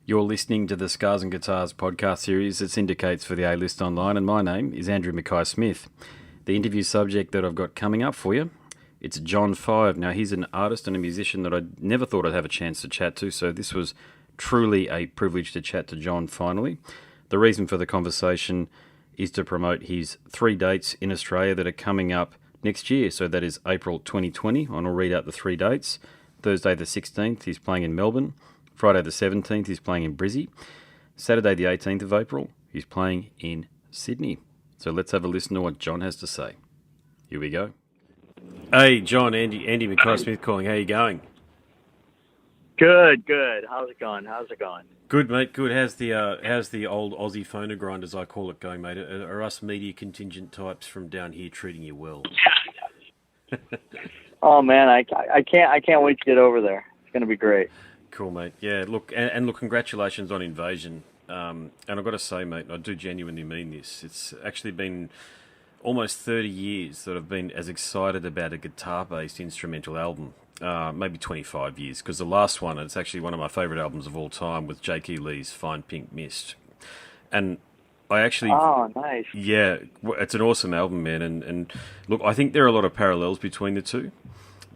You're listening to the Scars and Guitars podcast series that syndicates for the A-List Online, and my name is Andrew Mackay-Smith. The interview subject that I've got coming up for you, it's John Five. Now, he's an artist and a musician that I never thought I'd have a chance to chat to, so this was truly a privilege to chat to John finally. The reason for the conversation is to promote his 3 dates in Australia that are coming up next year. So that is April 2020, and I'll read out the 3 dates. Thursday the 16th, he's playing in Melbourne. Friday the 17th, he's playing in Brizzy. Saturday the 18th of April, he's playing in Sydney. So let's have a listen to what John has to say. Here we go. Hey, John, Andy Mackay-Smith calling. How you going? Good. How's it going? Good, mate. Good. How's the old Aussie phono grind, as I call it, going, mate? Are us media contingent types from down here treating you well? Oh man, I can't wait to get over there. It's going to be great. Cool, mate. Yeah, look, and look, congratulations on Invasion. And I've got to say, mate, I do genuinely mean this. It's actually been almost 30 years that I've been as excited about a guitar-based instrumental album. Maybe 25 years, because the last one, it's actually one of my favourite albums of all time, with Jake E. Lee's Fine Pink Mist. And I actually... Oh, nice. Yeah, it's an awesome album, man. And look, I think there are a lot of parallels between the two.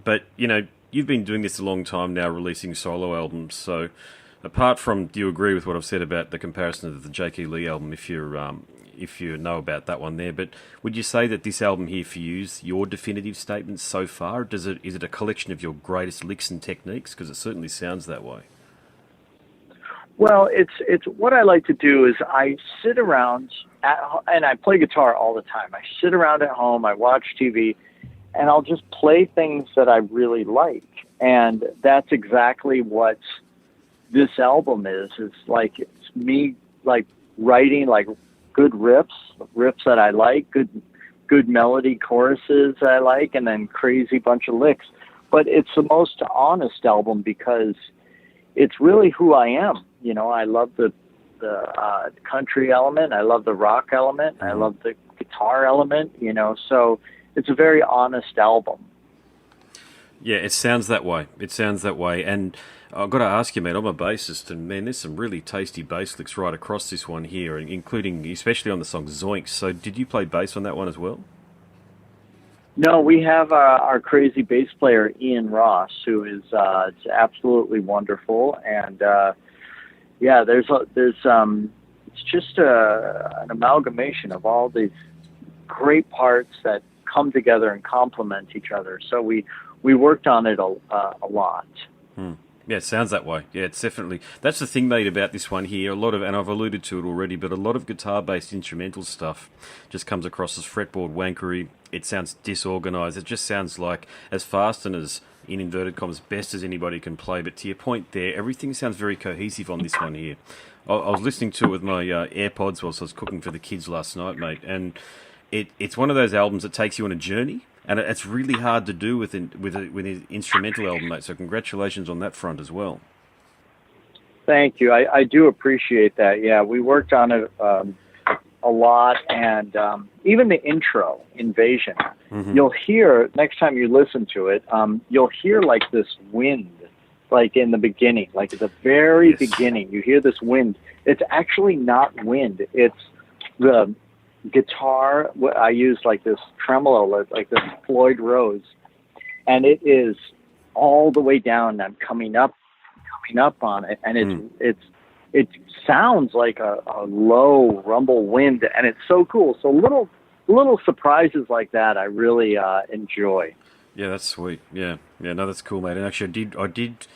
But, you know, you've been doing this a long time now, releasing solo albums. So, apart from, do you agree with what I've said about the comparison of the Jake E. Lee album, if you know about that one there? But would you say that this album here for you is your definitive statement so far? Is it a collection of your greatest licks and techniques? Because it certainly sounds that way. Well, it's what I like to do is I sit around and I play guitar all the time. I sit around at home, I watch TV, and I'll just play things that I really like. And that's exactly what this album is. It's like, it's me like writing like good riffs that I like, good melody choruses that I like, and then crazy bunch of licks. But it's the most honest album because it's really who I am. You know, I love the country element, I love the rock element, I love the guitar element, you know, so it's a very honest album. Yeah, it sounds that way. And I've got to ask you, mate, I'm a bassist, and man, there's some really tasty bass licks right across this one here, including, especially on the song Zoinks. So did you play bass on that one as well? No, we have our crazy bass player, Ian Ross, who is absolutely wonderful. And yeah, it's just an amalgamation of all these great parts that come together and complement each other. So we worked on it a lot. Yeah, it sounds that way. Yeah, it's definitely... That's the thing, mate, about this one here. A lot of, and I've alluded to it already, but a lot of guitar-based instrumental stuff just comes across as fretboard wankery. It sounds disorganised. It just sounds like as fast and as, in inverted commas, best as anybody can play. But to your point there, everything sounds very cohesive on this one here. I was listening to it with my AirPods whilst I was cooking for the kids last night, mate, and it's one of those albums that takes you on a journey. And it's really hard to do with an instrumental album, mate. So congratulations on that front as well. Thank you. I do appreciate that. Yeah, we worked on it a lot, and even the intro, Invasion. Mm-hmm. You'll hear next time you listen to it. You'll hear like this wind, like in the beginning, like at the very beginning. You hear this wind. It's actually not wind. It's the guitar. I use like this tremolo, like this Floyd Rose, and it is all the way down. I'm coming up on it, and it sounds like a low rumble wind, and it's so cool. So little surprises like that, I really enjoy. Yeah, that's sweet. Yeah, no, that's cool, mate. And actually, I did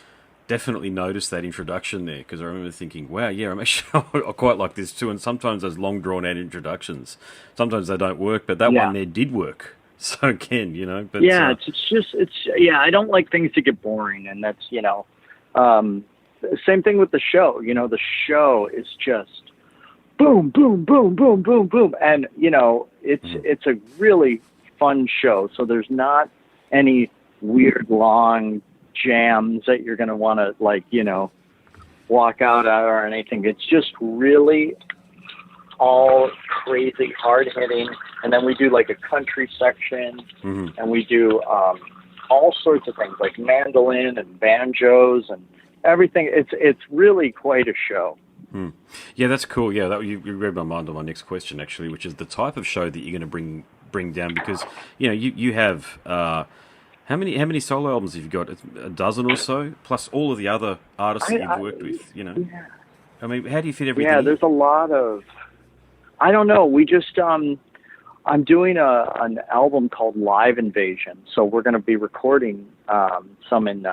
definitely notice that introduction there, because I remember thinking, wow, yeah, I'm actually I quite like this too. And sometimes those long drawn out introductions, sometimes they don't work, but that one there did work. So again, you know, but yeah, it's I don't like things to get boring, and that's, you know, same thing with the show. You know, the show is just boom, boom, boom, boom, boom, boom, and you know, it's a really fun show. So there's not any weird long jams that you're going to want to, like, you know, walk out or anything. It's just really all crazy, hard-hitting, and then we do like a country section, and we do all sorts of things like mandolin and banjos and everything. It's really quite a show. Yeah, that's cool. Yeah, you read my mind on my next question actually, which is the type of show that you're going to bring down because you have how many solo albums have you got? A dozen or so, plus all of the other artists that you've worked with. Yeah. I mean, how do you fit everything? Yeah, in? there's a lot of. I don't know. We just I'm doing an album called Live Invasion, so we're going to be recording some in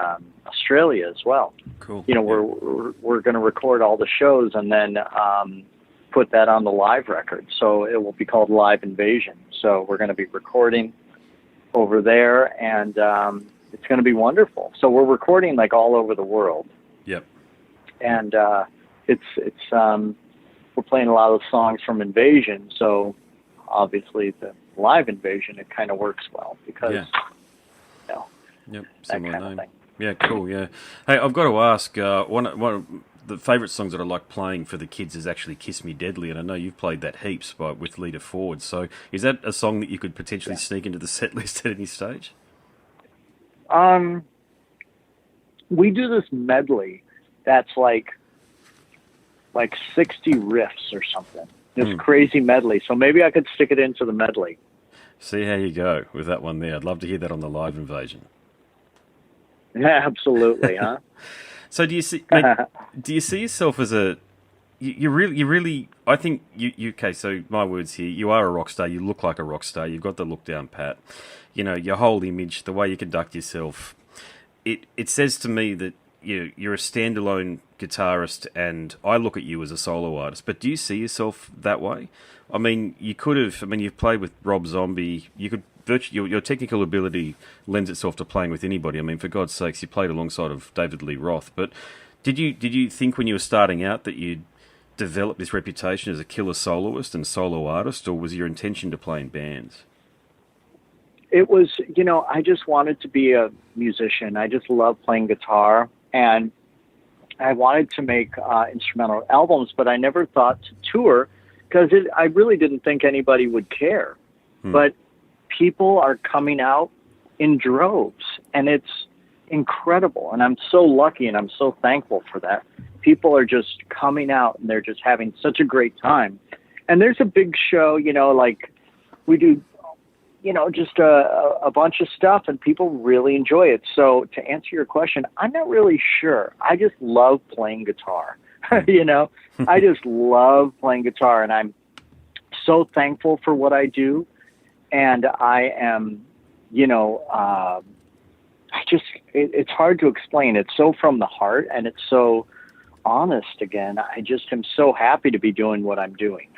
Australia as well. Cool. We're going to record all the shows and then put that on the live record. So it will be called Live Invasion. So we're going to be recording over there, and it's going to be wonderful. So we're recording like all over the world. Yep. And we're playing a lot of songs from Invasion. So obviously the Live Invasion, it kind of works well because Yep. that Similar kind name. of thing. Yeah, cool. Yeah. Hey, I've got to ask. One of the favourite songs that I like playing for the kids is actually "Kiss Me Deadly," and I know you've played that heaps with Lita Ford. So, is that a song that you could potentially sneak into the set list at any stage? We do this medley that's like 60 riffs or something. This crazy medley. So maybe I could stick it into the medley. See how you go with that one there. I'd love to hear that on the Live Invasion. Yeah, absolutely, huh? So do you see yourself as you really I think you okay, so my words here, you are a rock star, you look like a rock star, you've got the look down pat. Your whole image, the way you conduct yourself, it says to me that you're a standalone guitarist, and I look at you as a solo artist. But do you see yourself that way? I mean, you could have. I mean, you've played with Rob Zombie. You could your technical ability lends itself to playing with anybody. I mean, for God's sakes, you played alongside of David Lee Roth. But did you think when you were starting out that you'd develop this reputation as a killer soloist and solo artist, or was your intention to play in bands? It was, I just wanted to be a musician. I just love playing guitar, and I wanted to make instrumental albums, but I never thought to tour because I really didn't think anybody would care. But people are coming out in droves, and it's incredible. And I'm so lucky, and I'm so thankful for that. People are just coming out, and they're just having such a great time. And there's a big show, like we do, just a bunch of stuff, and people really enjoy it. So to answer your question, I'm not really sure. I just love playing guitar. I just love playing guitar, and I'm so thankful for what I do. And I am, it's hard to explain. It's so from the heart, and it's so honest again. I just am so happy to be doing what I'm doing.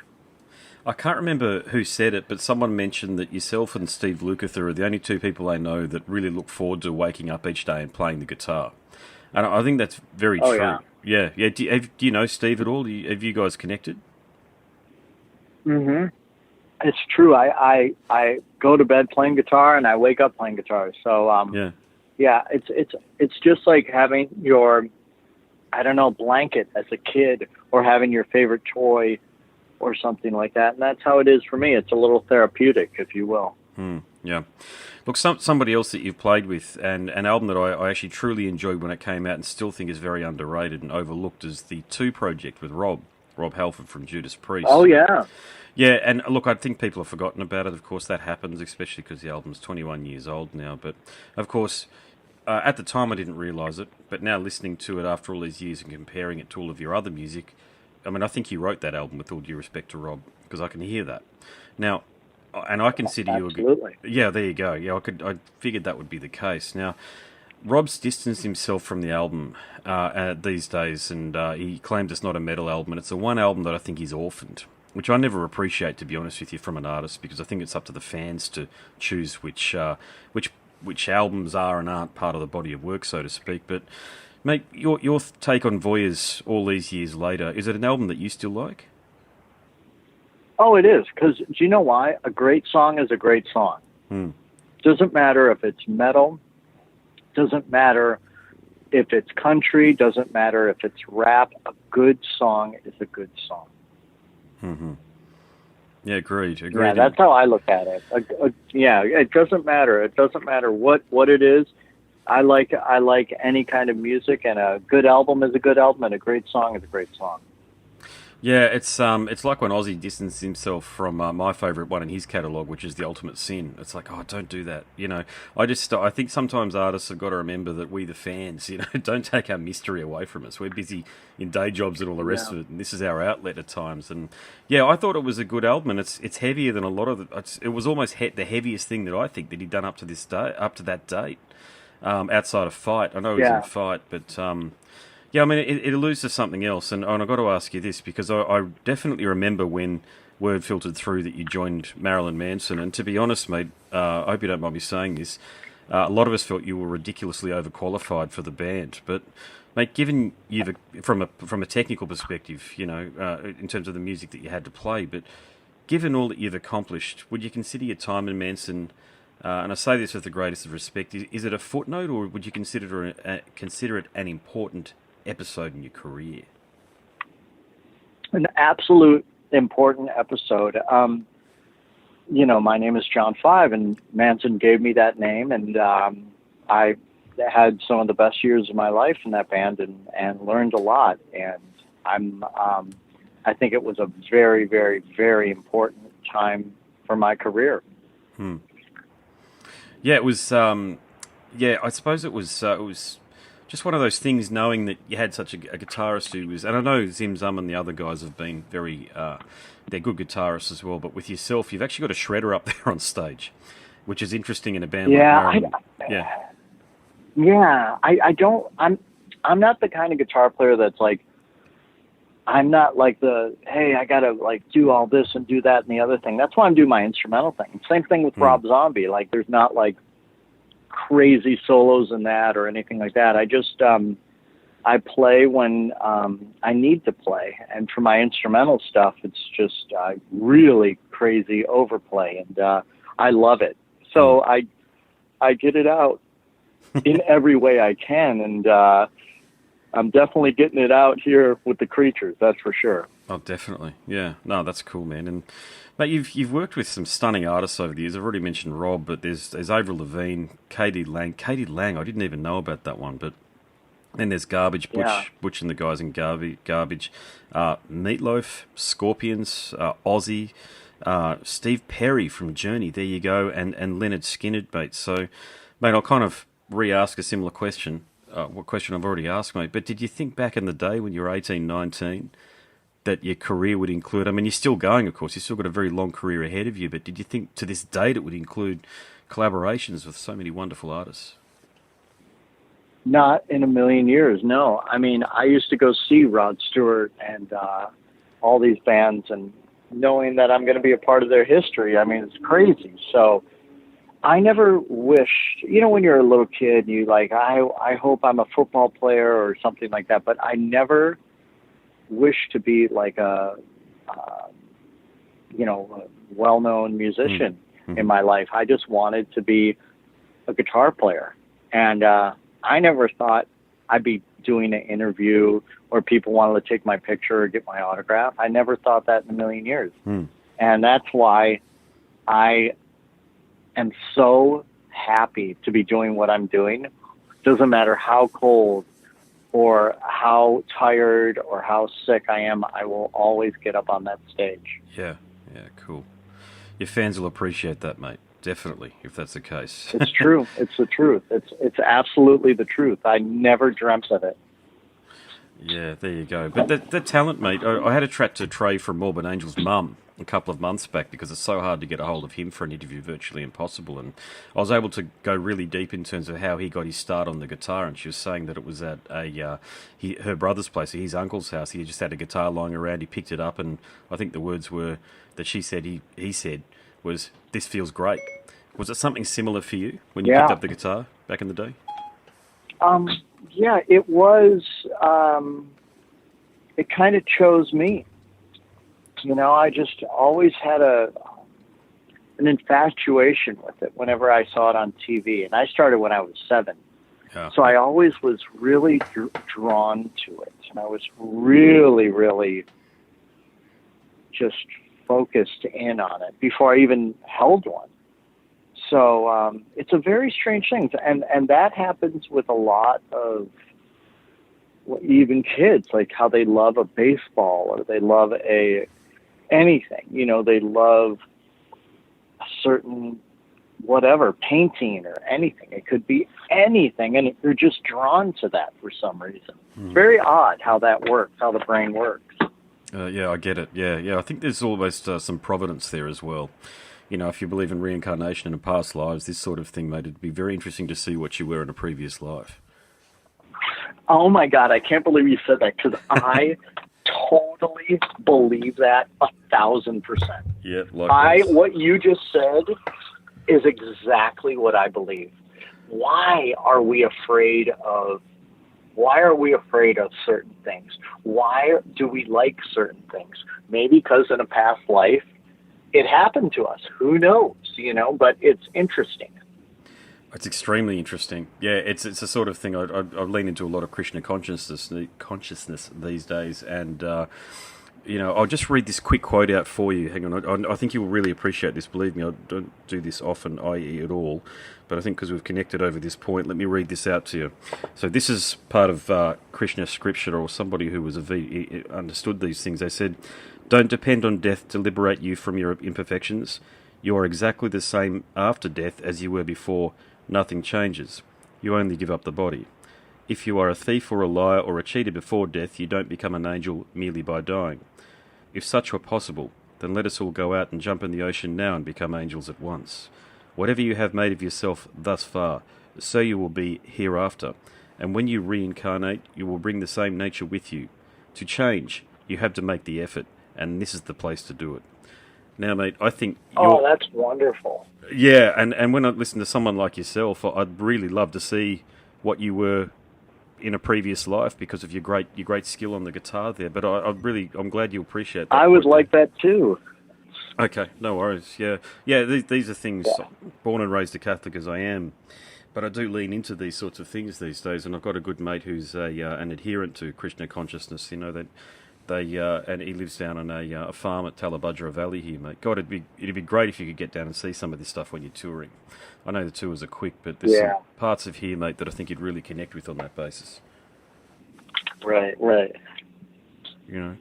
I can't remember who said it, but someone mentioned that yourself and Steve Lukather are the only two people I know that really look forward to waking up each day and playing the guitar. And I think that's very true. Yeah. Do you know Steve at all? Have you guys connected? Mm-hmm. It's true. I go to bed playing guitar and I wake up playing guitar. So it's just like having your, blanket as a kid, or having your favorite toy or something like that. And that's how it is for me. It's a little therapeutic, if you will. Yeah. Look, somebody else that you've played with, and an album that I actually truly enjoyed when it came out and still think is very underrated and overlooked, is the 2 Project with Rob Halford from Judas Priest. Oh, yeah. Yeah, and look, I think people have forgotten about it. Of course, that happens, especially because the album's 21 years old now. But, of course, at the time I didn't realise it, but now listening to it after all these years and comparing it to all of your other music, I mean, I think you wrote that album with all due respect to Rob, because I can hear that. Now, and I consider Absolutely. you yeah, there you go. Yeah, I figured that would be the case. Now, Rob's distanced himself from the album these days, and he claims it's not a metal album, and it's the one album that I think he's orphaned, which I never appreciate, to be honest with you, from an artist, because I think it's up to the fans to choose which albums are and aren't part of the body of work, so to speak. But, mate, your take on Voyeurs all these years later, is it an album that you still like? Oh, it is, because do you know why? A great song is a great song. Doesn't matter if it's metal, doesn't matter if it's country, doesn't matter if it's rap. A good song is a good song. Mm-hmm. Yeah, agreed. Yeah, that's how I look at it. It doesn't matter. It doesn't matter what it is. I like any kind of music, and a good album is a good album, and a great song is a great song. Yeah, it's like when Ozzy distanced himself from my favourite one in his catalogue, which is The Ultimate Sin. It's like, oh, don't do that. I think sometimes artists have got to remember that we, the fans, don't take our mystery away from us. We're busy in day jobs and all the rest of it, and this is our outlet at times. And yeah, I thought it was a good album, and it's heavier than a lot of it was almost the heaviest thing that I think that he'd done up to that date, outside of Fight. I know he was in Fight, but. Yeah, I mean, it alludes to something else, and I've got to ask you this, because I definitely remember when word filtered through that you joined Marilyn Manson, and to be honest, mate, I hope you don't mind me saying this, a lot of us felt you were ridiculously overqualified for the band, but, mate, given you, from a technical perspective, in terms of the music that you had to play, but given all that you've accomplished, would you consider your time in Manson, and I say this with the greatest of respect, is it a footnote, or would you consider it an important episode in your career? An absolute important episode. My name is John Five, and Manson gave me that name, and I had some of the best years of my life in that band, and learned a lot. And I think it was a very, very, very important time for my career. Yeah, it was. I suppose it was just one of those things, knowing that you had such a guitarist who was, and I know Zim Zum and the other guys have been they're good guitarists as well, but with yourself, you've actually got a shredder up there on stage, which is interesting in a band like Marilyn. I'm not the kind of guitar player that's like, I'm not like hey, I gotta like do all this and do that and the other thing. That's why I'm doing my instrumental thing. Same thing with Rob Zombie. Like, there's not like crazy solos in that or anything like that. I just I play when I need to play, and for my instrumental stuff, it's just really crazy overplay, and I love it. So I get it out in every way I can, and I'm definitely getting it out here with the Creatures. That's for sure. Oh, definitely. Yeah. No, that's cool, man. And mate, you've worked with some stunning artists over the years. I've already mentioned Rob, but there's Avril Lavigne, Katie Lang. Katie Lang, I didn't even know about that one, but then there's Garbage, Butch and the guys in Garbage, Meatloaf, Scorpions, Ozzy, Steve Perry from Journey. There you go, and Lynyrd Skynyrd, mate. So, mate, I'll kind of re-ask a similar question. What question I've already asked, mate. But did you think back in the day when you were 18, 19, that your career would include, I mean, you're still going, of course, you've still got a very long career ahead of you, but did you think to this date it would include collaborations with so many wonderful artists? Not in a million years, no. I mean, I used to go see Rod Stewart and all these bands, and knowing that I'm going to be a part of their history, I mean, it's crazy. So I never wished, when you're a little kid, you like, I hope I'm a football player or something like that, but I never wished to be like a well-known musician in my life. I just wanted to be a guitar player. And I never thought I'd be doing an interview or people wanted to take my picture or get my autograph. I never thought that in a million years. And that's why I am so happy to be doing what I'm doing. Doesn't matter how cold or how tired or how sick I am, I will always get up on that stage. Yeah, cool. Your fans will appreciate that, mate. Definitely, if that's the case. It's true. It's the truth. It's absolutely the truth. I never dreamt of it. Yeah, there you go. But the talent, mate, I had a chat to Trey from Morbid Angel's mum a couple of months back because it's so hard to get a hold of him for an interview, virtually impossible. And I was able to go really deep in terms of how he got his start on the guitar. And she was saying that it was at her brother's place, his uncle's house. He just had a guitar lying around. He picked it up, and I think the words were that she said he said was, "This feels great." Was it something similar for you when you picked up the guitar back in the day? Yeah, it was. It kind of chose me. I just always had an infatuation with it whenever I saw it on TV. And I started when I was 7. Yeah. So I always was really drawn to it. And I was really, really just focused in on it before I even held one. So it's a very strange thing, and that happens with a lot of even kids, like how they love a baseball or they love anything. They love a certain whatever painting or anything. It could be anything, and you're just drawn to that for some reason. It's very odd how that works, how the brain works. Yeah, I get it. Yeah. I think there's almost some providence there as well. If you believe in reincarnation and past lives, this sort of thing, mate, it'd be very interesting to see what you were in a previous life. Oh my God, I can't believe you said that, because I totally believe that 1,000%. Yeah, likewise. What you just said is exactly what I believe. Why are we afraid of certain things? Why do we like certain things? Maybe because in a past life it happened to us. Who knows? But it's interesting. It's extremely interesting. Yeah, it's a sort of thing. I lean into a lot of Krishna consciousness these days, and I'll just read this quick quote out for you. Hang on, I think you will really appreciate this. Believe me, I don't do this often, i.e. at all, but I think because we've connected over this point, let me read this out to you. So this is part of Krishna scripture, or somebody who was understood these things. They said, "Don't depend on death to liberate you from your imperfections. You are exactly the same after death as you were before. Nothing changes. You only give up the body. If you are a thief or a liar or a cheater before death, you don't become an angel merely by dying. If such were possible, then let us all go out and jump in the ocean now and become angels at once. Whatever you have made of yourself thus far, so you will be hereafter, and when you reincarnate, you will bring the same nature with you. To change, you have to make the effort, and this is the place to do it." Now, mate, I think... that's wonderful. Yeah, and when I listen to someone like yourself, I'd really love to see what you were in a previous life because of your great skill on the guitar there. But I'm glad you appreciate that. I would like that too. Okay, no worries. Yeah. These are things. Yeah. Born and raised a Catholic as I am, but I do lean into these sorts of things these days. And I've got a good mate who's an adherent to Krishna consciousness. And he lives down on a farm at Talabudra Valley here, mate. God, it'd be great if you could get down and see some of this stuff when you're touring. I know the tours are quick, but there's some parts of here, mate, that I think you'd really connect with on that basis. Right.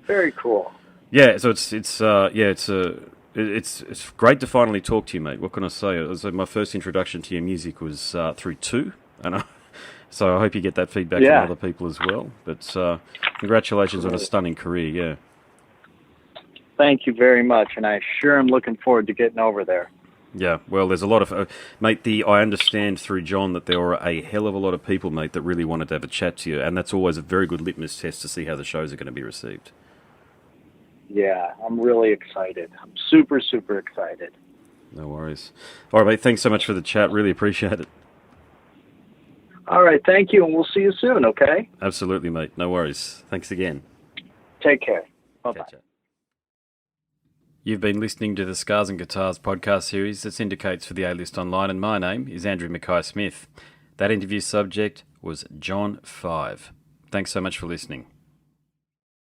Very cool. Yeah, so it's great to finally talk to you, mate. What can I say? So my first introduction to your music was through Two, so I hope you get that feedback from other people as well. But congratulations on a stunning career, yeah. Thank you very much, and I sure am looking forward to getting over there. Yeah, well, there's a lot of... mate, I understand through John that there were a hell of a lot of people, mate, that really wanted to have a chat to you, and that's always a very good litmus test to see how the shows are going to be received. Yeah, I'm really excited. I'm super, super excited. No worries. All right, mate, thanks so much for the chat. Really appreciate it. All right, thank you, and we'll see you soon, okay? Absolutely, mate. No worries. Thanks again. Take care. Bye-bye. You've been listening to the Scars and Guitars podcast series that syndicates for the A-List Online, and my name is Andrew Mackay-Smith. That interview subject was John 5. Thanks so much for listening.